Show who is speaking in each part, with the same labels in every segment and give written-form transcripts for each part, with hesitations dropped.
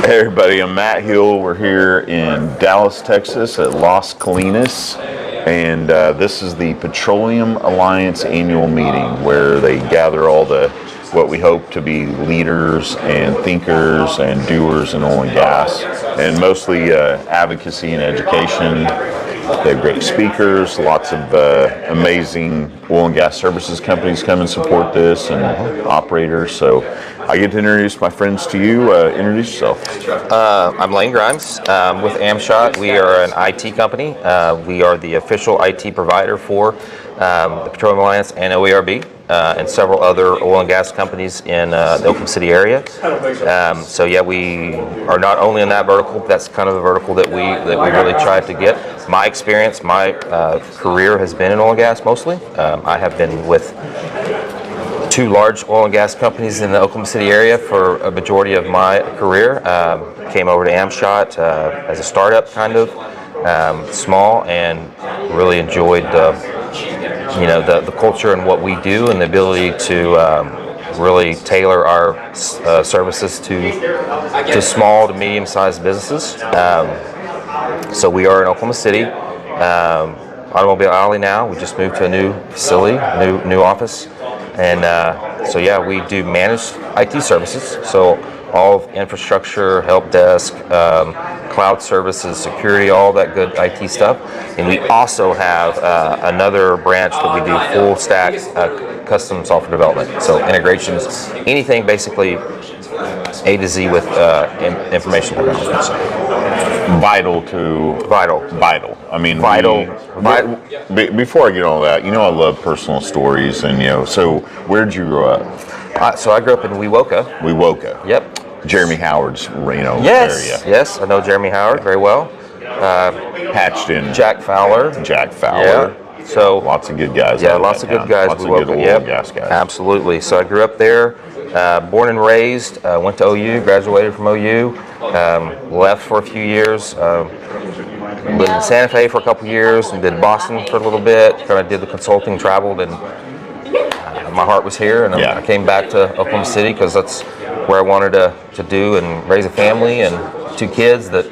Speaker 1: Hey everybody, I'm Matt Hill. We're here in Dallas, Texas at Las Colinas, and this is the Petroleum Alliance annual meeting where they gather all the what we hope to be leaders and thinkers and doers in oil and gas, and mostly advocacy and education. They have great speakers, lots of amazing oil and gas services companies come and support this, and operators. So I get to introduce my friends to you. Introduce yourself.
Speaker 2: I'm Lane Grimes with Amshot. We are an IT company. We are the official IT provider for the Petroleum Alliance and OERB and several other oil and gas companies in the Oklahoma City area. So yeah, we are not only in that vertical, but that's kind of the vertical that we really tried to get. My experience, my career has been in oil and gas mostly. I have been with two large oil and gas companies in the Oklahoma City area for a majority of my career. Came over to Amshot as a startup, kind of small, and really enjoyed the culture and what we do, and the ability to really tailor our services to small to medium-sized businesses. So we are in Oklahoma City, Automobile Alley now. We just moved to a new facility, new office. And so yeah, we do managed IT services, so all of infrastructure, help desk, cloud services, security, all that good IT stuff. And we also have another branch that we do full stack custom software development, so integrations, anything basically A to Z with information technology.
Speaker 1: Vital. I mean, vital. Before I get on that, I love personal stories, and so where'd you grow up?
Speaker 2: So I grew up in Wewoka. Yep.
Speaker 1: Jeremy Howard's, area.
Speaker 2: Yes, I know Jeremy Howard very well.
Speaker 1: Hatched in
Speaker 2: Jack Fowler.
Speaker 1: Yeah.
Speaker 2: So
Speaker 1: lots of good guys.
Speaker 2: Yeah, lots of good guys.
Speaker 1: Lots of good oil and gas guys.
Speaker 2: Absolutely. So I grew up there, born and raised. Went to OU, graduated from OU. Left for a few years. Lived in Santa Fe for a couple years, and did Boston for a little bit. Kind of did the consulting, traveled, and my heart was here. And I came back to Oklahoma City because that's where I wanted to do and raise a family and two kids that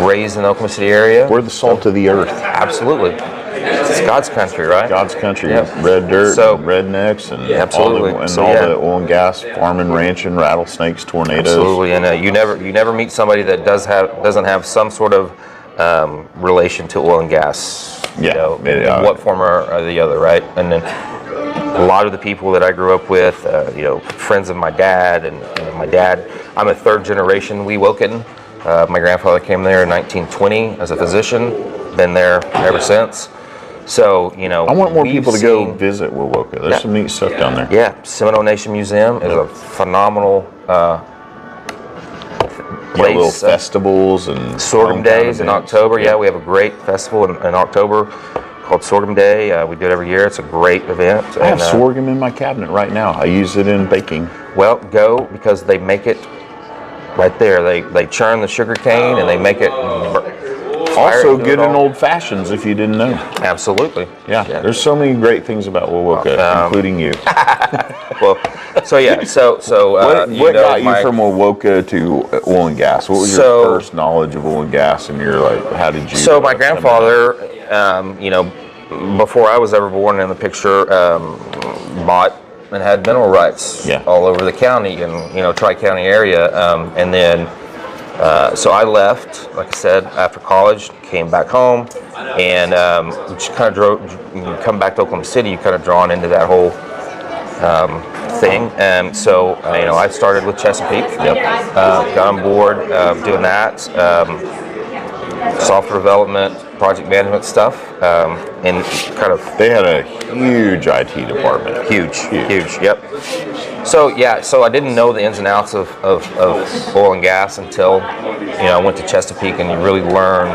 Speaker 2: raised in the Oklahoma City area.
Speaker 1: We're the salt of the earth.
Speaker 2: Absolutely. It's God's country, right?
Speaker 1: God's country.
Speaker 2: Yep.
Speaker 1: Red dirt, and rednecks, and
Speaker 2: absolutely.
Speaker 1: all the oil and gas, farming, ranching, rattlesnakes, tornadoes.
Speaker 2: Absolutely, and you never meet somebody that doesn't have some sort of relation to oil and gas. In what form or the other, right? And then a lot of the people that I grew up with, friends of my dad, and my dad. I'm a third generation Wewokan. My grandfather came there in 1920 as a physician. Been there ever since. So,
Speaker 1: I want more people to go visit Wewoka. There's some neat stuff down there.
Speaker 2: Yeah, Seminole Nation Museum is a phenomenal place.
Speaker 1: Little festivals and
Speaker 2: sorghum days in October. Yeah, we have a great festival in October called Sorghum Day. We do it every year. It's a great event.
Speaker 1: I have sorghum in my cabinet right now. I use it in baking.
Speaker 2: Well, go, because they make it right there. They churn the sugar cane and they make it.
Speaker 1: Also good in old fashions, if you didn't know.
Speaker 2: Absolutely.
Speaker 1: Yeah. There's so many great things about Wewoka, including you.
Speaker 2: Well, so yeah. So
Speaker 1: what got you from Wewoka to oil and gas? What was your first knowledge of oil and gas, and how did you?
Speaker 2: So my grandfather, before I was ever born in the picture, bought and had mineral rights all over the county and Tri-County area, and then. So I left, like I said, after college, came back home, and just kind of come back to Oklahoma City, you kind of drawn into that whole thing. And so, I started with Chesapeake, got on board doing that, software development, project management stuff, and kind of...
Speaker 1: They had a huge IT department.
Speaker 2: Huge, yep. So I didn't know the ins and outs of oil and gas until I went to Chesapeake, and you really learn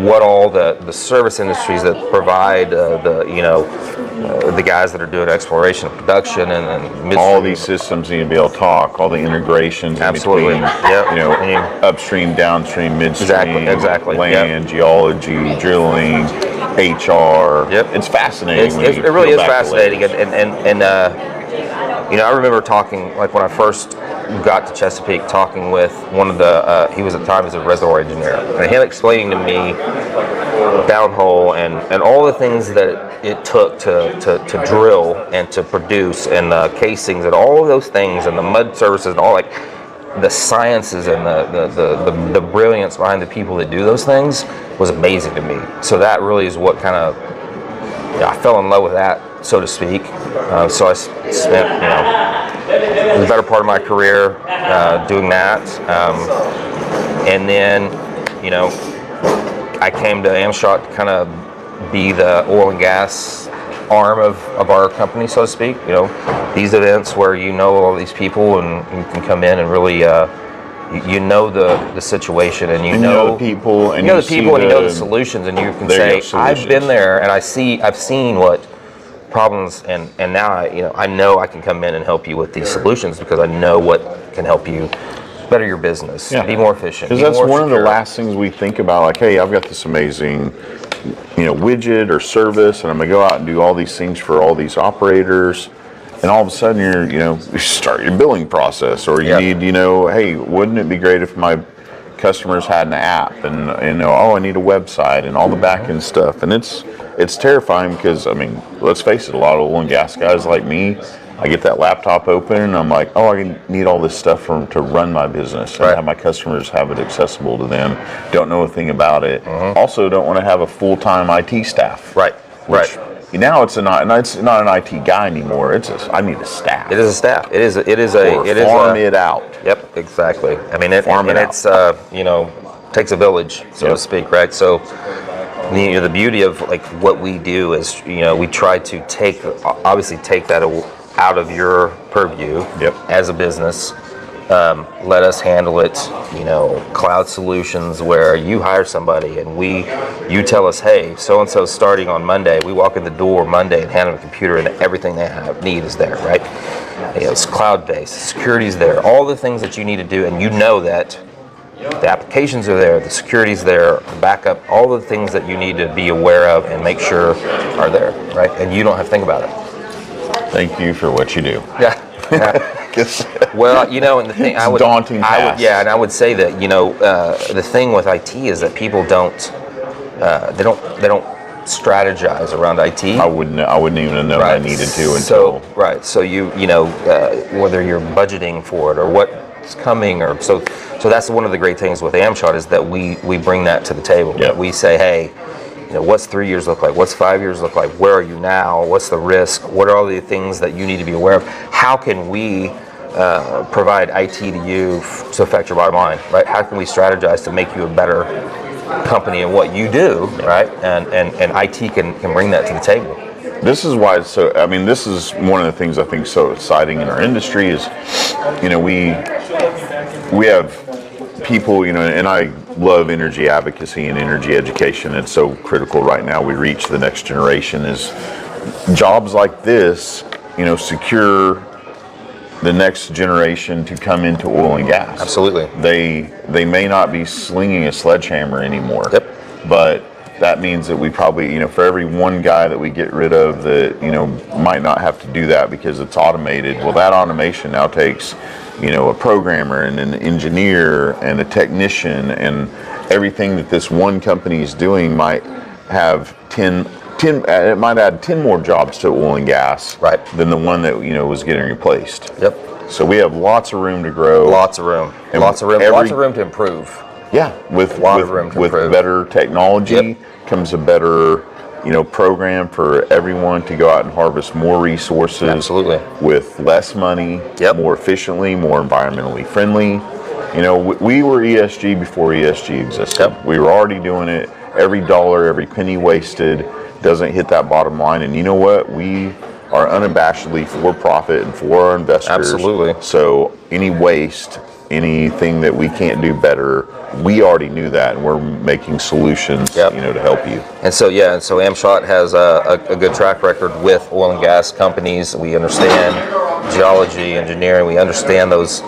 Speaker 2: what all the service industries that provide the guys that are doing exploration and production and midstream.
Speaker 1: All these systems need to be able to talk. All the integrations in between. Upstream, downstream, midstream.
Speaker 2: Exactly.
Speaker 1: Land, geology, drilling, HR. It's fascinating.
Speaker 2: It really is fascinating, and I remember talking, like when I first got to Chesapeake talking with one of the, he was at the time as a reservoir engineer, and him explaining to me downhole and all the things that it took to drill and to produce, and the casings and all of those things, and the mud services and all, like the sciences and the brilliance behind the people that do those things was amazing to me. So that really is what kind of, I fell in love with that, so to speak. So I spent, the better part of my career doing that. And then, I came to Amshot to kind of be the oil and gas arm of our company, so to speak. These events where all these people and you can come in and really the situation, and you know the people, and you know the solutions, and you can say, I've been there and I've seen what problems, and now I know I can come in and help you with these solutions because I know what can help you better your business, be more efficient.
Speaker 1: Because that's one of the last things we think about, like, hey, I've got this amazing widget or service, and I'm gonna go out and do all these things for all these operators, and all of a sudden you start your billing process, or you need, hey, wouldn't it be great if my customers had an app, and I need a website and all the back end stuff, and it's terrifying because, let's face it, a lot of oil and gas guys like me, I get that laptop open and I'm like, I need all this stuff to run my business and have my customers have it accessible to them. Don't know a thing about it. Also, don't want to have a full-time IT staff.
Speaker 2: Right.
Speaker 1: Now it's not an IT guy anymore. I need a staff.
Speaker 2: It is a staff.
Speaker 1: Farm it out.
Speaker 2: Yep, exactly. Takes a village, so to speak, right? So the beauty of what we do is we try to take that out of your purview as a business. Let us handle it. Cloud solutions where you hire somebody and you tell us, hey, so and so starting on Monday. We walk in the door Monday and hand them a computer, and everything they need is there, right? It's cloud based, security's there, all the things that you need to do, and that the applications are there, the security's there, the backup, all the things that you need to be aware of and make sure are there, right? And you don't have to think about it.
Speaker 1: Thank you for what you do.
Speaker 2: Yeah. Well, and the thing
Speaker 1: daunting task.
Speaker 2: And I would say that the thing with IT is that people don't strategize around IT.
Speaker 1: I wouldn't even have known I needed to until.
Speaker 2: So whether you're budgeting for it or what's coming, or so that's one of the great things with Amshot is that we bring that to the table.
Speaker 1: Yep.
Speaker 2: We say, hey, what's 3 years look like? What's 5 years look like? Where are you now? What's the risk? What are all the things that you need to be aware of? How can we provide IT to you to affect your bottom line, right? How can we strategize to make you a better company in what you do, right? And IT can bring that to the table.
Speaker 1: This is why this is one of the things I think so exciting in our industry is, we have people, and I love energy advocacy and energy education. It's so critical right now. We reach the next generation is jobs like this, secure the next generation to come into oil and gas.
Speaker 2: Absolutely.
Speaker 1: They may not be slinging a sledgehammer anymore.
Speaker 2: Yep.
Speaker 1: But that means that we probably, for every one guy that we get rid of that, might not have to do that because it's automated. Well, that automation now takes, a programmer and an engineer and a technician, and everything that this one company is doing might have 10, it might add 10 more jobs to oil and gas than the one that, was getting replaced.
Speaker 2: Yep.
Speaker 1: So we have lots of room to grow.
Speaker 2: Lots of room. And lots of room to improve.
Speaker 1: Yeah, with better technology comes a better, program for everyone to go out and harvest more resources.
Speaker 2: Absolutely. With
Speaker 1: less money, more efficiently, more environmentally friendly. We were ESG before ESG existed.
Speaker 2: Yep.
Speaker 1: We were already doing it. Every dollar, every penny wasted doesn't hit that bottom line. And you know what? We are unabashedly for profit and for our investors.
Speaker 2: Absolutely.
Speaker 1: So any waste, anything that we can't do better, we already knew that, and we're making solutions, to help you.
Speaker 2: And so Amshot has a good track record with oil and gas companies. We understand geology, engineering. We understand those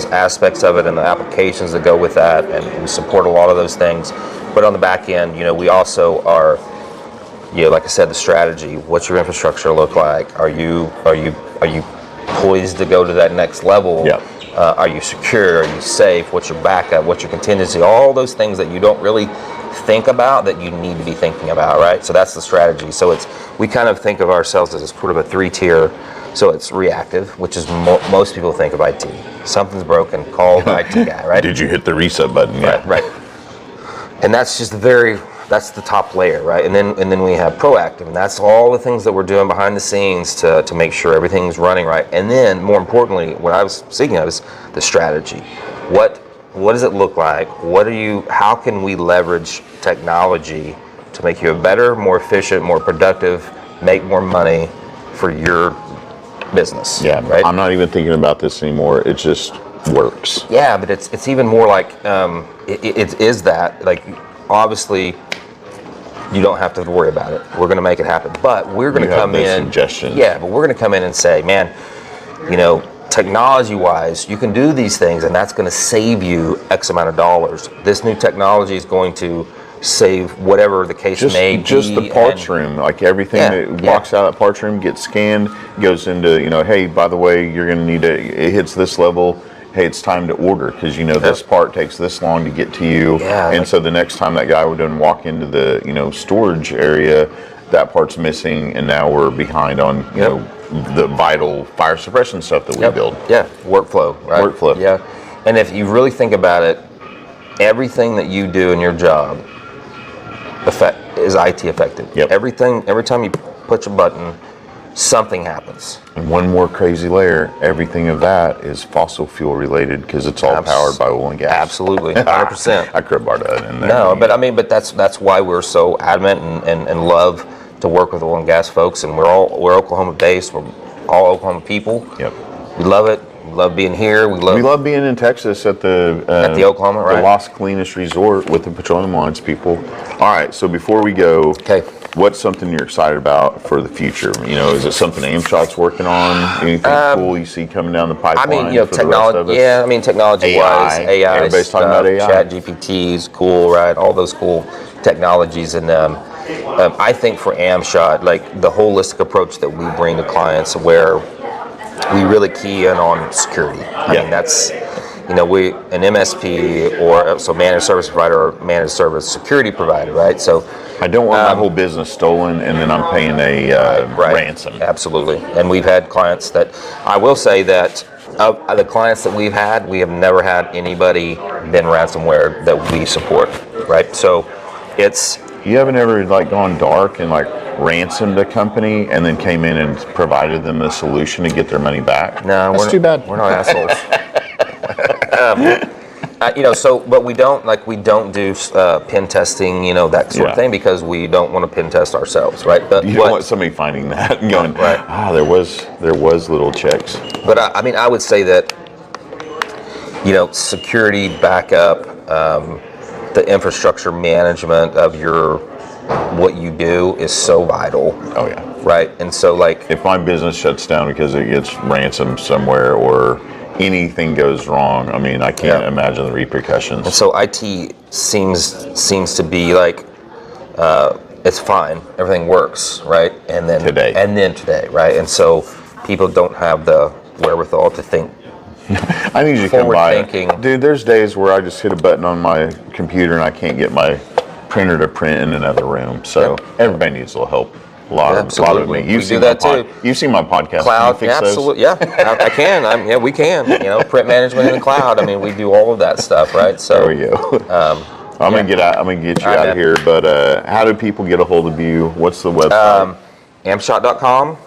Speaker 2: aspects of it and the applications that go with that, and we support a lot of those things. But on the back end, we also are, like I said, the strategy. What's your infrastructure look like? Are you poised to go to that next level?
Speaker 1: Yep.
Speaker 2: Are you secure? Are you safe? What's your backup? What's your contingency? All those things that you don't really think about that you need to be thinking about, right? So that's the strategy. So we kind of think of ourselves as sort of a 3-tier. So it's reactive, which is most people think of IT. Something's broken, call the IT guy, right?
Speaker 1: Did you hit the reset button? Yeah.
Speaker 2: Right. And that's just that's the top layer, right? And then we have proactive, and that's all the things that we're doing behind the scenes to make sure everything's running right. And then, more importantly, what I was speaking of is the strategy. What does it look like? How can we leverage technology to make you a better, more efficient, more productive, make more money for your business?
Speaker 1: Yeah,
Speaker 2: right.
Speaker 1: I'm not even thinking about this anymore. It just works.
Speaker 2: Yeah, but it's even more like it is that, like, obviously you don't have to worry about it. We're going to make it happen, but we're going to come in.
Speaker 1: Suggestions.
Speaker 2: Yeah, but we're going to come in and say, man, technology-wise, you can do these things, and that's going to save you X amount of dollars. This new technology is going to save whatever the case may be.
Speaker 1: Just the parts room, like everything that walks out of that parts room gets scanned, goes into, hey, by the way, you're going to need it hits this level. Hey, it's time to order because this part takes this long to get to you, and so the next time that guy would then walk into the storage area, that part's missing, and now we're behind on the vital fire suppression stuff that we build.
Speaker 2: Yeah, workflow, right?
Speaker 1: Workflow.
Speaker 2: Yeah, and if you really think about it, everything that you do in your job is IT affected.
Speaker 1: Yep.
Speaker 2: Every time you push a button, something happens.
Speaker 1: And one more crazy layer, everything of that is fossil fuel related because it's all powered by oil and gas.
Speaker 2: Absolutely, 100%.
Speaker 1: I crowbarred that in there.
Speaker 2: No, but that's why we're so adamant and love to work with oil and gas folks, and we're Oklahoma based. We're all Oklahoma people.
Speaker 1: Yep.
Speaker 2: We love it. We love being here. We love
Speaker 1: being in Texas at the
Speaker 2: Oklahoma, right?
Speaker 1: The Las Colinas Resort with the Petroleum Alliance people. All right, so before we go, what's something you're excited about for the future? Is it something Amshot's working on? Anything cool you see coming down the pipeline?
Speaker 2: Technology. Yeah, technology-wise, AI.
Speaker 1: Everybody's talking about AI.
Speaker 2: Chat GPT is cool, right? All those cool technologies, and I think for Amshot, like the holistic approach that we bring to clients, where we really key in on security. I mean, that's we an MSP or managed service provider or managed service security provider, right? So
Speaker 1: I don't want my whole business stolen and then I'm paying a ransom.
Speaker 2: Absolutely. And we've had clients that I will say that of the clients that we have never had anybody been ransomware that we support, right? So it's.
Speaker 1: You haven't ever gone dark and ransomed a company and then came in and provided them the solution to get their money back?
Speaker 2: No,
Speaker 1: that's too bad.
Speaker 2: We're not assholes. But we don't do pen testing, that sort of thing, because we don't want to pen test ourselves, right? But
Speaker 1: you don't want somebody finding that and going, there was little checks.
Speaker 2: But I would say that, security backup, the infrastructure management of what you do is so vital.
Speaker 1: Oh yeah.
Speaker 2: Right. And so
Speaker 1: if my business shuts down because it gets ransomed somewhere or anything goes wrong, I can't imagine the repercussions.
Speaker 2: And so IT seems to be it's fine, everything works, right? And then today, right? And so people don't have the wherewithal to think.
Speaker 1: I need you to come by. Dude, there's days where I just hit a button on my computer and I can't get my printer to print in another room. So everybody needs a little help. A lot of me. You've seen that too. You've seen my podcast.
Speaker 2: Cloud, absolutely. Yeah, I can. We can. Print management in the cloud. We do all of that stuff, right? So
Speaker 1: there we go. I'm gonna get you out of here. But how do people get a hold of you? What's the website?
Speaker 2: Amshot.com.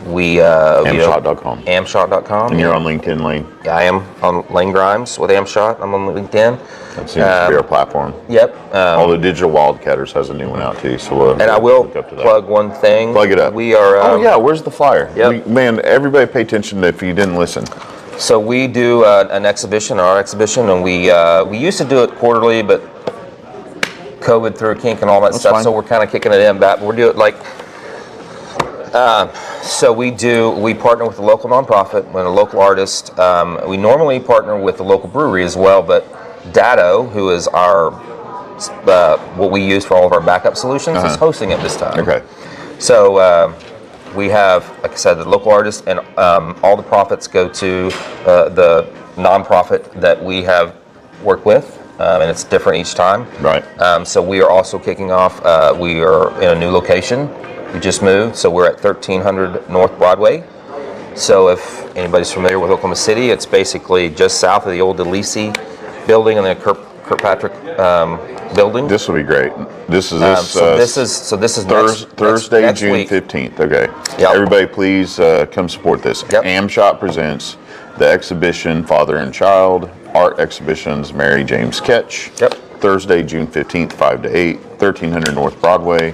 Speaker 1: Amshot.com.
Speaker 2: Amshot.com.
Speaker 1: And you're on LinkedIn, Lane?
Speaker 2: Yeah, I am on Lane Grimes with Amshot. I'm on LinkedIn.
Speaker 1: That seems to be our platform.
Speaker 2: Yep.
Speaker 1: All the Digital Wildcatters has a new one out too. So
Speaker 2: and I will plug one thing.
Speaker 1: Plug it up.
Speaker 2: We are.
Speaker 1: Where's the flyer?
Speaker 2: Yep.
Speaker 1: Man, everybody pay attention if you didn't listen.
Speaker 2: So we do an exhibition, our exhibition, and we used to do it quarterly, but COVID threw a kink and all that stuff. Fine. So we're kind of kicking it in back. We're doing so we partner with a local nonprofit and a local artist. We normally partner with a local brewery as well, but Datto, who is our what we use for all of our backup solutions, is hosting it this time.
Speaker 1: Okay.
Speaker 2: So we have, like I said, the local artists, and all the profits go to the nonprofit that we have worked with, and it's different each time.
Speaker 1: Right.
Speaker 2: So we are also kicking off. We are in a new location. We just moved, so we're at 1300 North Broadway. So if anybody's familiar with Oklahoma City, it's basically just south of the old DeLisi building and the Kirkpatrick building.
Speaker 1: This will be great. This is
Speaker 2: this is
Speaker 1: Thursday,
Speaker 2: next
Speaker 1: June
Speaker 2: week.
Speaker 1: 15th. Okay.
Speaker 2: Yep.
Speaker 1: Everybody, please come support this.
Speaker 2: Yep.
Speaker 1: Amshot presents the exhibition Father and Child Art Exhibitions. Mary James Ketch.
Speaker 2: Yep.
Speaker 1: Thursday, June 15th, 5 to 8, 1300 North Broadway.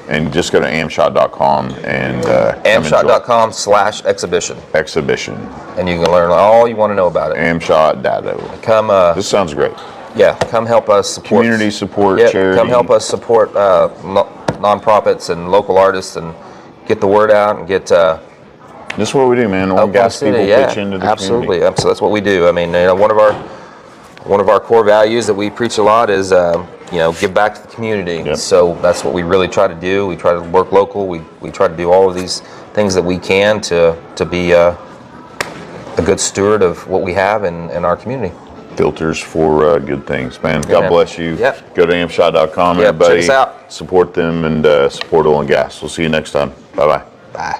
Speaker 1: And just go to amshot.com and
Speaker 2: amshot.com/exhibition.
Speaker 1: Exhibition.
Speaker 2: And you can learn all you want to know about it.
Speaker 1: Amshot Dado.
Speaker 2: Come.
Speaker 1: This sounds great.
Speaker 2: Yeah. Come help us support
Speaker 1: Community support,
Speaker 2: Yeah.
Speaker 1: charity.
Speaker 2: Come help us support nonprofits and local artists and get the word out and get.
Speaker 1: This is what we do, man. Oil and gas people pitch into the
Speaker 2: absolutely.
Speaker 1: community.
Speaker 2: So that's what we do. I mean, one of our core values that we preach a lot is give back to the community.
Speaker 1: Yep.
Speaker 2: So that's what we really try to do. We try to work local. We try to do all of these things that we can to be a good steward of what we have in our community.
Speaker 1: Filters for good things, man. God
Speaker 2: man.
Speaker 1: bless you.
Speaker 2: Yep.
Speaker 1: Go to amshot.com,
Speaker 2: Yep,
Speaker 1: everybody.
Speaker 2: check us out.
Speaker 1: Support them and support oil and gas. We'll see you next time. Bye-bye.
Speaker 2: Bye.